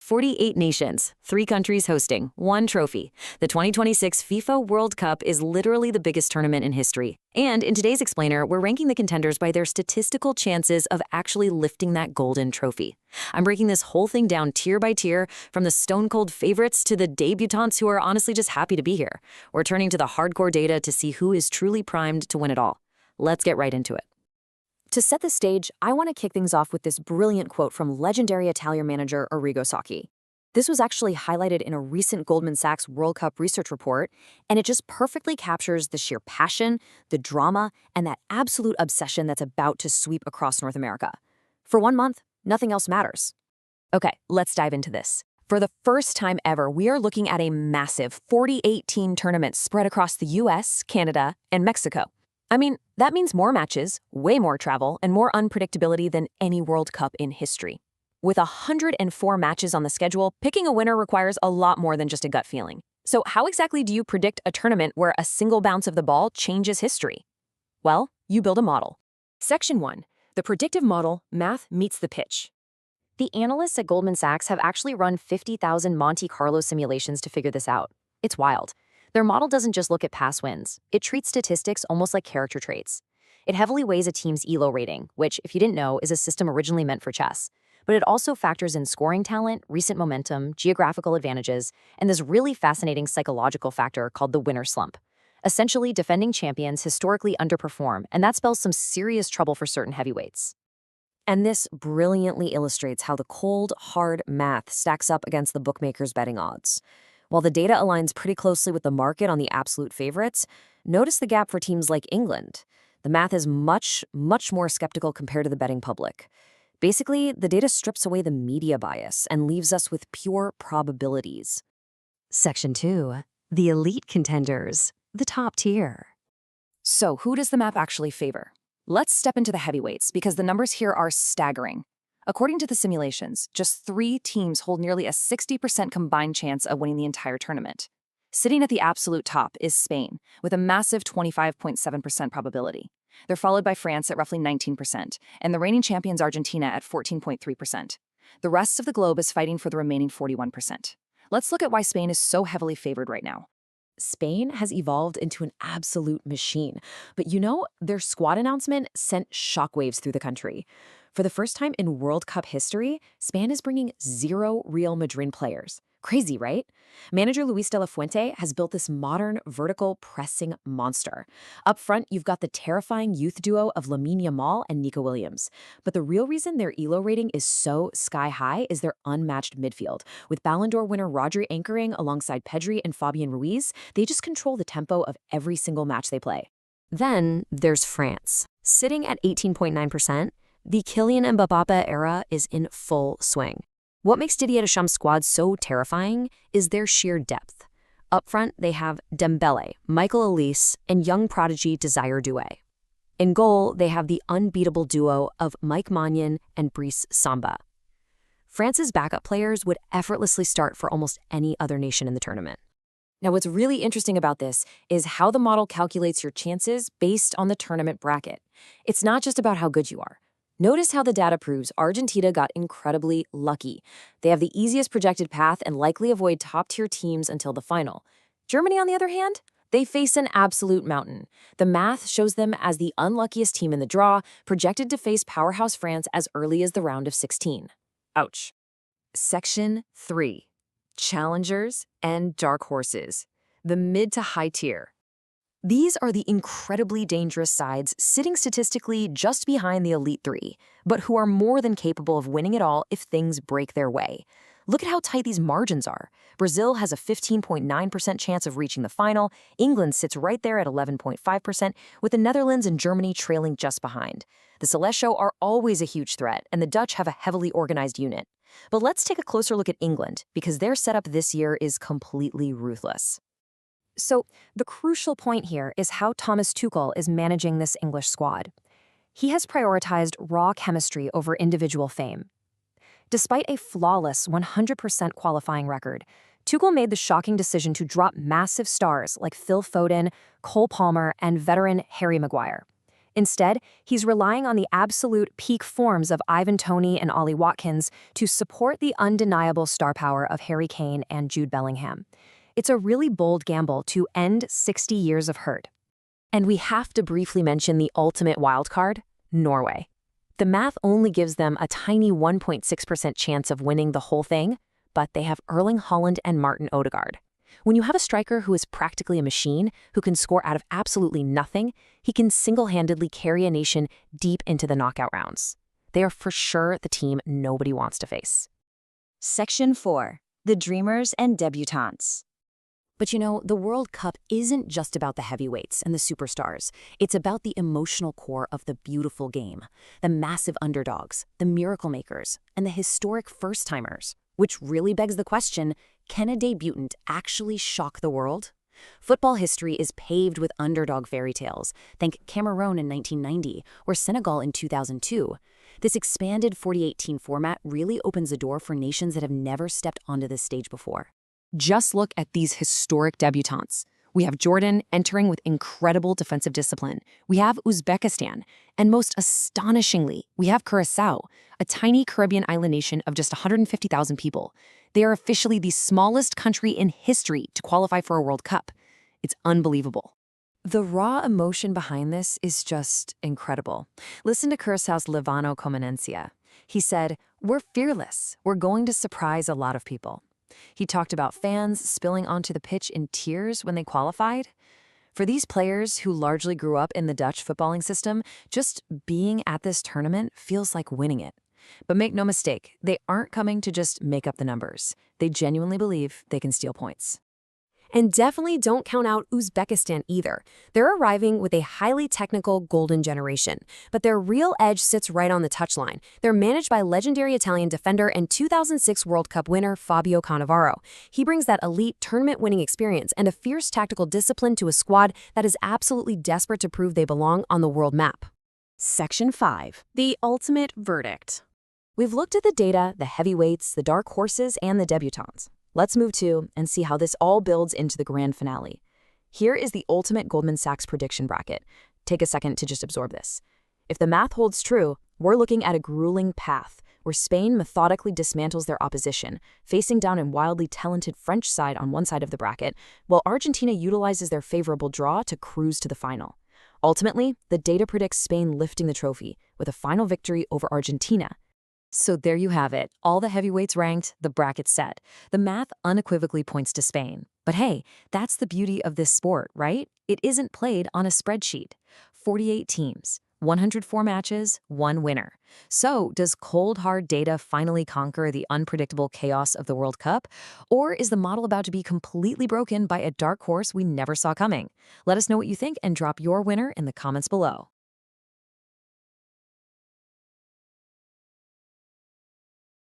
48 nations, 3 countries hosting, 1 trophy. The 2026 FIFA World Cup is literally the biggest tournament in history. And in today's Explainer, we're ranking the contenders by their statistical chances of actually lifting that golden trophy. I'm breaking this whole thing down tier by tier, from the stone-cold favorites to the debutantes who are honestly just happy to be here. We're turning to the hardcore data to see who is truly primed to win it all. Let's get right into it. To set the stage, I want to kick things off with this brilliant quote from legendary Italian manager Arrigo Sacchi. This was actually highlighted in a recent Goldman Sachs World Cup research report, and it just perfectly captures the sheer passion, the drama, and that absolute obsession that's about to sweep across North America. For 1 month, nothing else matters. Okay, let's dive into this. For the first time ever, we are looking at a massive 48-team tournament spread across the US, Canada, and Mexico. I mean, that means more matches, way more travel, and more unpredictability than any World Cup in history. With 104 matches on the schedule, picking a winner requires a lot more than just a gut feeling. So how exactly do you predict a tournament where a single bounce of the ball changes history? Well, you build a model. Section 1. The predictive model, math meets the pitch. The analysts at Goldman Sachs have actually run 50,000 Monte Carlo simulations to figure this out. It's wild. Their model doesn't just look at past wins. It treats statistics almost like character traits. It heavily weighs a team's ELO rating, which, if you didn't know, is a system originally meant for chess. But it also factors in scoring talent, recent momentum, geographical advantages, and this really fascinating psychological factor called the winner slump. Essentially, defending champions historically underperform, and that spells some serious trouble for certain heavyweights. And this brilliantly illustrates how the cold, hard math stacks up against the bookmakers' betting odds. While the data aligns pretty closely with the market on the absolute favorites, notice the gap for teams like England. The math is much, much more skeptical compared to the betting public. Basically, the data strips away the media bias and leaves us with pure probabilities. Section 2. The elite contenders, the top tier. So, who does the map actually favor? Let's step into the heavyweights, because the numbers here are staggering. According to the simulations, just 3 teams hold nearly a 60% combined chance of winning the entire tournament. Sitting at the absolute top is Spain, with a massive 25.7% probability. They're followed by France at roughly 19%, and the reigning champions Argentina at 14.3%. The rest of the globe is fighting for the remaining 41%. Let's look at why Spain is so heavily favored right now. Spain has evolved into an absolute machine, but their squad announcement sent shockwaves through the country. For the first time in World Cup history, Spain is bringing 0 Real Madrid players. Crazy, right? Manager Luis de la Fuente has built this modern, vertical pressing monster. Up front, you've got the terrifying youth duo of Lamine Yamal and Nico Williams. But the real reason their ELO rating is so sky-high is their unmatched midfield. With Ballon d'Or winner Rodri anchoring alongside Pedri and Fabian Ruiz, they just control the tempo of every single match they play. Then there's France. Sitting at 18.9%, the Kylian Mbappé era is in full swing. What makes Didier Deschamps' squad so terrifying is their sheer depth. Up front, they have Dembele, Michael Olise, and young prodigy Desire Doué. In goal, they have the unbeatable duo of Mike Maignan and Brice Samba. France's backup players would effortlessly start for almost any other nation in the tournament. Now, what's really interesting about this is how the model calculates your chances based on the tournament bracket. It's not just about how good you are. Notice how the data proves Argentina got incredibly lucky. They have the easiest projected path and likely avoid top-tier teams until the final. Germany, on the other hand, they face an absolute mountain. The math shows them as the unluckiest team in the draw, projected to face powerhouse France as early as the round of 16. Ouch. Section 3. Challengers and dark horses, the mid to high tier. These are the incredibly dangerous sides sitting statistically just behind the elite 3, but who are more than capable of winning it all if things break their way. Look at how tight these margins are. Brazil has a 15.9% chance of reaching the final. England sits right there at 11.5%, with the Netherlands and Germany trailing just behind. The Celestiaux are always a huge threat, and the Dutch have a heavily organized unit. But let's take a closer look at England, because their setup this year is completely ruthless. So, the crucial point here is how Thomas Tuchel is managing this English squad. He has prioritized raw chemistry over individual fame. Despite a flawless 100% qualifying record, Tuchel made the shocking decision to drop massive stars like Phil Foden, Cole Palmer, and veteran Harry Maguire. Instead, he's relying on the absolute peak forms of Ivan Toney and Ollie Watkins to support the undeniable star power of Harry Kane and Jude Bellingham. It's a really bold gamble to end 60 years of hurt. And we have to briefly mention the ultimate wildcard, Norway. The math only gives them a tiny 1.6% chance of winning the whole thing, but they have Erling Haaland and Martin Odegaard. When you have a striker who is practically a machine, who can score out of absolutely nothing, he can single-handedly carry a nation deep into the knockout rounds. They are for sure the team nobody wants to face. Section 4. The Dreamers and Debutantes. But you know, the World Cup isn't just about the heavyweights and the superstars. It's about the emotional core of the beautiful game, the massive underdogs, the miracle makers, and the historic first-timers. Which really begs the question, can a debutant actually shock the world? Football history is paved with underdog fairy tales. Think Cameroon in 1990 or Senegal in 2002. This expanded 40-18 format really opens the door for nations that have never stepped onto this stage before. Just look at these historic debutantes. We have Jordan entering with incredible defensive discipline. We have Uzbekistan. And most astonishingly, we have Curaçao, a tiny Caribbean island nation of just 150,000 people. They are officially the smallest country in history to qualify for a World Cup. It's unbelievable. The raw emotion behind this is just incredible. Listen to Curaçao's Livano Comenencia. He said, "We're fearless. We're going to surprise a lot of people." He talked about fans spilling onto the pitch in tears when they qualified. For these players who largely grew up in the Dutch footballing system, just being at this tournament feels like winning it. But make no mistake, they aren't coming to just make up the numbers. They genuinely believe they can steal points. And definitely don't count out Uzbekistan either. They're arriving with a highly technical golden generation, but their real edge sits right on the touchline. They're managed by legendary Italian defender and 2006 World Cup winner Fabio Cannavaro. He brings that elite tournament-winning experience and a fierce tactical discipline to a squad that is absolutely desperate to prove they belong on the world map. Section 5. The Ultimate Verdict. We've looked at the data, the heavyweights, the dark horses, and the debutantes. Let's move to and see how this all builds into the grand finale. Here is the ultimate Goldman Sachs prediction bracket. Take a second to just absorb this. If the math holds true, we're looking at a grueling path where Spain methodically dismantles their opposition, facing down a wildly talented French side on one side of the bracket, while Argentina utilizes their favorable draw to cruise to the final. Ultimately, the data predicts Spain lifting the trophy with a final victory over Argentina. So there you have it, all the heavyweights ranked, the bracket set. The math unequivocally points to Spain. But hey, that's the beauty of this sport, right? It isn't played on a spreadsheet. 48 teams, 104 matches, one winner. So does cold, hard data finally conquer the unpredictable chaos of the World Cup? Or is the model about to be completely broken by a dark horse we never saw coming? Let us know what you think and drop your winner in the comments below.